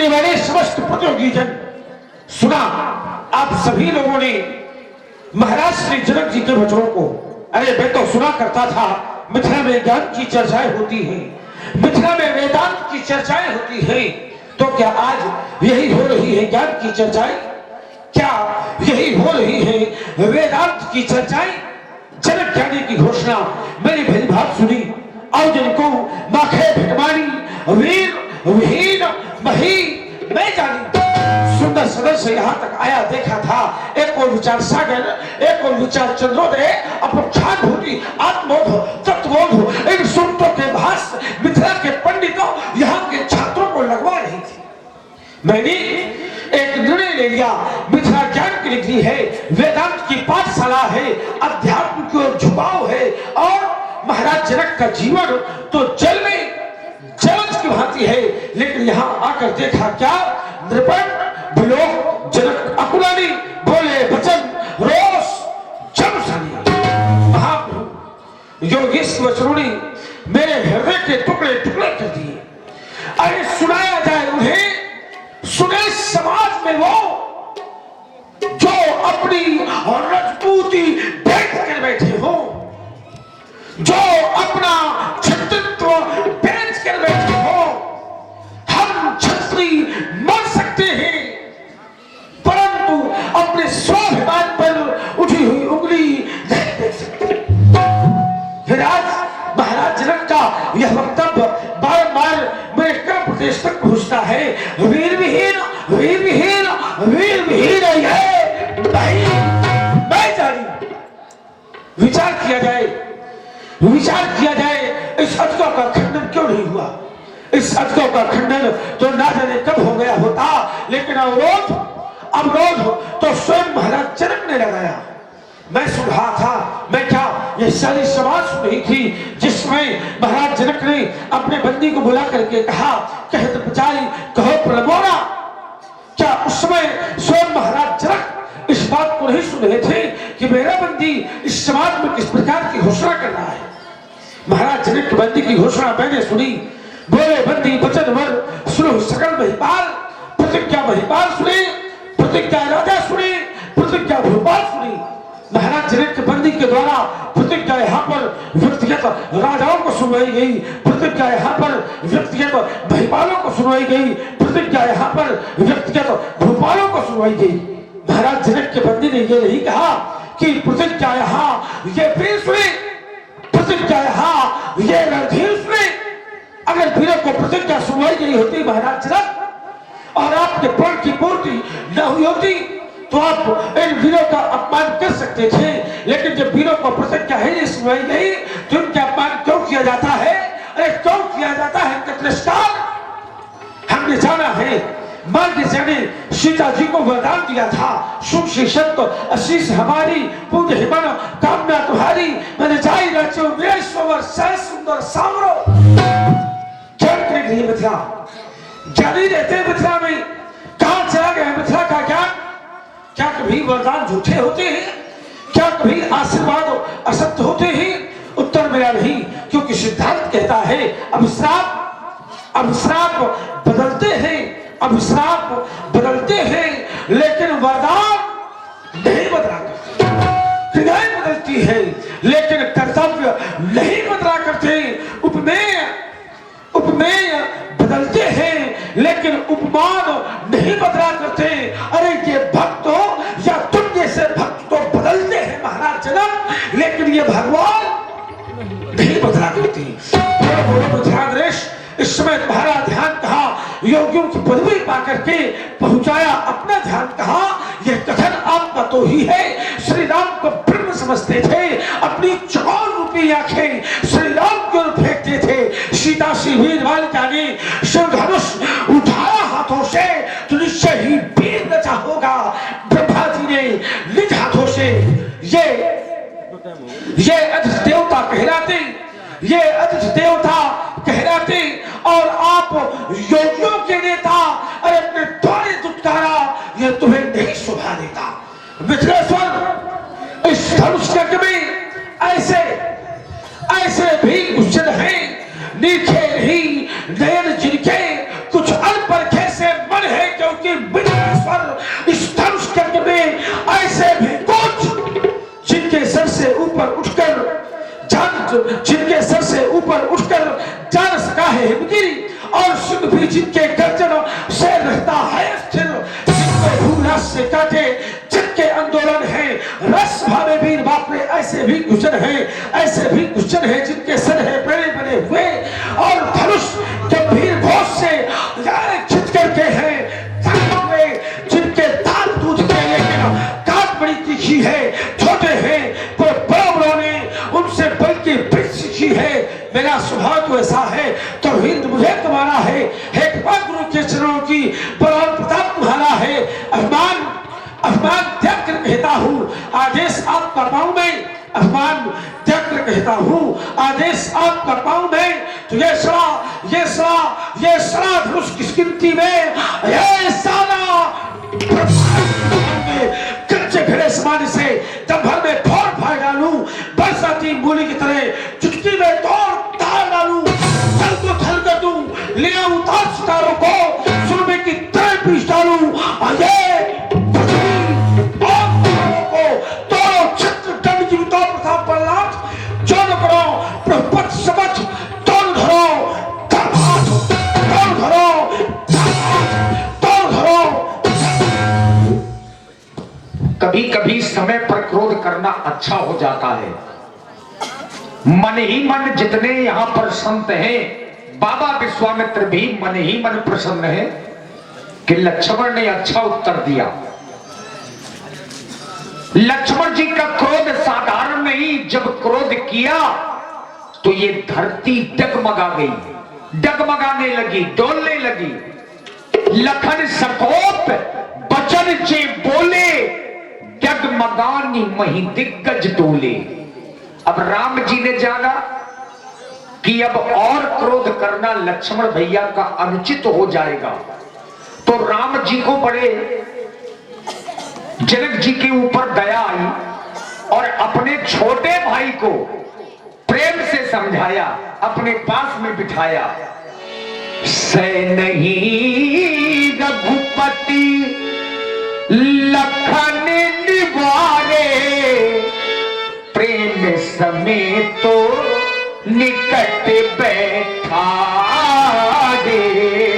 देखने वाले समस्त प्रतियोगी जन सुना, आप सभी लोगों ने महाराज श्री जनक जी के वचनों को, अरे मैं तो सुना करता था मिथिला में ज्ञान की चर्चाएं होती हैं, मिथिला में वेदांत की चर्चाएं होती हैं, तो क्या आज यही हो रही है ज्ञान की चर्चाएं? क्या यही हो रही है वेदांत की चर्चाएं? जनक ज्ञानी की घोषणा मेरी भली भात सुनी और जिनको माखे भिटमानी वीर विहीन मही मैं जानी। सुंदर सदस्य यहाँ तक आया, देखा था एक और विचार सागर, एक और विचार चंद्रोदय, अपरोक्षानुभूति, आत्मबोध, तत्वबोध, इन सुनतों के भाष्य मिथिला के पंडितों यहाँ के छात्रों को लगवा रही थी। मैंने एक निर्णय ले लिया, मिथिला ज्ञान की डिग्री है, वेदांत की पाठशाला है, अध्यात्म की ओर झुकाव है, और महाराज जनक का जीवन तो जल में जलज की भांति है। लेकिन यहाँ आकर देखा क्या, नृपण विलोक जनक अकुलानी बोले वचन रोष जमसानी। महाप्रभु योगेश वचनों ने मेरे हृदय के टुकड़े टुकड़े कर दिए। अरे सुनाया जाए उन्हें, सुने समाज में वो जो अपनी रजपूती बैठ कर बैठे हो, जो अपना छत्रत्व बेच कर बैठे हो। हम क्षत्रिय मर सकते हैं परंतु अपने स्वाभिमान पर उठी हुई उंगली नहीं देख सकते। फिर आज महाराज जनक का यह वक्तव्य बार-बार मेरे कर्म प्रदेश तक पहुंचता है। वीर विहीन वीर विहीन वीर विहीन है मैं जानी। विचार किया जाए, विचार किया जाए, इस अजगौ का खंडन क्यों नहीं हुआ? इस अजगौ का खंडन तो ना जाने कब हो गया होता, लेकिन अवरोध तो स्वयं महाराज जनक ने लगाया। मैं सुन रहा था, मैं क्या ये सारी समाज सुन रही थी, जिसमें महाराज जनक ने अपने बंदी को बुला करके कहा, कहत बचाई कहो प्रलबोरा। क्या उस समय स्वयं महाराज जनक इस बात को नहीं सुन रहे थे कि मेरा बंदी इस समाज में किस प्रकार की घोषणा कर रहा है? महाराज जनक की बंदी की घोषणा मैंने सुनी। बोले बंदी वचन वर सुनो सकल महिपाल, प्रतिज्ञा महिपाल सुने, प्रतिज्ञा राजा सुने, प्रतिज्ञा भूपाल सुनी। महाराज जनक की बंदी के द्वारा प्रतिज्ञा यहाँ पर व्यक्तिगत राजाओं को सुनवाई गई, प्रतिज्ञा यहाँ पर व्यक्तिगत महिपालों को सुनवाई गई, प्रतिज्ञा यहाँ पर व्यक्तिगत भूपालों को सुनवाई गई। महाराज जनक के बंदी ने ये नहीं कहा कि प्रतिज्ञा यहाँ ये वीर सुने, प्रतिज्ञा यहाँ ये रणधीर सुने। अगर वीरों को प्रतिज्ञा सुनवाई गई होती महाराज जनक, और आपके प्राण की पूर्ति न हुई होती, तो आप इन वीरों का अपमान कर सकते थे। लेकिन जब वीरों को प्रतिज्ञा ही नहीं सुनवाई गई तो उनका अपमान क्यों किया जाता है? अरे क्यों किया जाता है तिरस्कार? हमने जाना है, मार्ग जाने सीता जी को वरदान दिया था, शुभ शीर्षक आशीष हमारी पूर्ण हिमन कामना तुम्हारी, मैंने जाई रचो वीरेश्वर सह सुंदर सामरो। ज्ञान के लिए मिथिला ज्ञानी रहते मिथिला में, कहां चला गया मिथिला का ज्ञान? क्या कभी वरदान झूठे होते हैं? क्या कभी आशीर्वाद असत्य होते हैं? उत्तर मेरा नहीं, क्योंकि सिद्धांत कहता है अभिश्राप बदलते हैं, अभिश्राप बदलते हैं, लेकिन वरदान नहीं बदला करते। हृदय बदलती है लेकिन कर्तव्य नहीं बदला करते। उपमेय बदलते हैं लेकिन उपमान नहीं बदला करते। अरे ये भक्त या तुम जैसे भक्त तो बदलते हैं महाराज जनक, लेकिन ये भगवान नहीं बदला करती। ध्यान रेश, इस समय तुम्हारा ध्यान कहाँ? योगियों की पदवी पाकर के पहुंचाया, अपना ध्यान कहाँ? यह कथन आपका तो ही है। श्री राम को ब्रह्म समझते थे, अपनी चौर रूपी आंखें श्री राम की ओर फेंकते थे। सीता से वीरवाल जाने शिव धनुष उठाया हाथों से तो निश्चय ही वीर रचा होगा। ब्रह्मा जी ने निज हाथों से ये अतिथि देवता कहलाते, ये अतिथि देवता कहलाते, और आप योगियों के नेता, अरे अपने द्वारे दुत्कारा, ये तुम्हें नहीं शोभा देता। मिथिलेश्वर, इस धनुष यज्ञ में ऐसे भी उच्चद हैं, नीचे ही नयन जिनके कुछ अल्प से मन कर जान सका है हिमगिरी, और सिंह भी जिनके गर्जन से रहता है स्थिर, जिनके भूला से काटे जिनके आंदोलन है रस भावे वीर बाप रे, ऐसे भी गुजर है, ऐसे भी गुजर है जिनके सर है बड़े बड़े हुए, और धनुष गंभीर घोष से खिंच करके हैं हुए, जिनके दांत दूध के लेकिन काट बड़ी तीखी है, छोटे हैं पर बड़ों ने उनसे बल्कि वृक्ष सीखी है। मेरा स्वभाव तो ऐसा है, तो हिंद मुझे तुम्हारा है, गुरु के चरणों की बलवान प्रताप तुम्हारा है। अभिमान अभिमान त्याग कर कहता हूँ आदेश आप कर पाऊं मैं, अभिमान त्याग कर कहता हूँ आदेश आप कर पाऊं मैं। तो ये सड़ा धनुष किस गिनती में, ये साला कच्चे घड़े समान से दम भर में फोड़ फाड़ डालूं, बरसाती मूली की तरह चुटकी में तोड़ तार डालूं, चल को थल कर दूं, ले आऊं तार सितारों को सुरमे की तरह पीस डालूं, ये को तोड़ो छत्र दंड जीवितो प्रताप बलनाथ, जो न करो प्रपट समझ तोड़ धरो तोड़ धरो तोड़ धरो। कभी कभी समय पर क्रोध करना अच्छा हो जाता है। मन ही मन जितने यहां पर संत हैं, बाबा विश्वामित्र भी मन ही मन प्रसन्न है कि लक्ष्मण ने अच्छा उत्तर दिया। लक्ष्मण जी का क्रोध साधारण नहीं, जब क्रोध किया तो ये धरती डगमगा गई, डगमगाने लगी, डोलने लगी। लखन सकोप बचन चे बोले, डगमगानी मही दिग्गज डोले। अब राम जी ने जाना कि अब और क्रोध करना लक्ष्मण भैया का अनुचित हो जाएगा, तो राम जी को बड़े जनक जी के ऊपर दया आई और अपने छोटे भाई को प्रेम से समझाया, अपने पास में बिठाया। सै नहीं रघुपति लखन निवारे, प्रेम समेत तो निकट बैठा दे।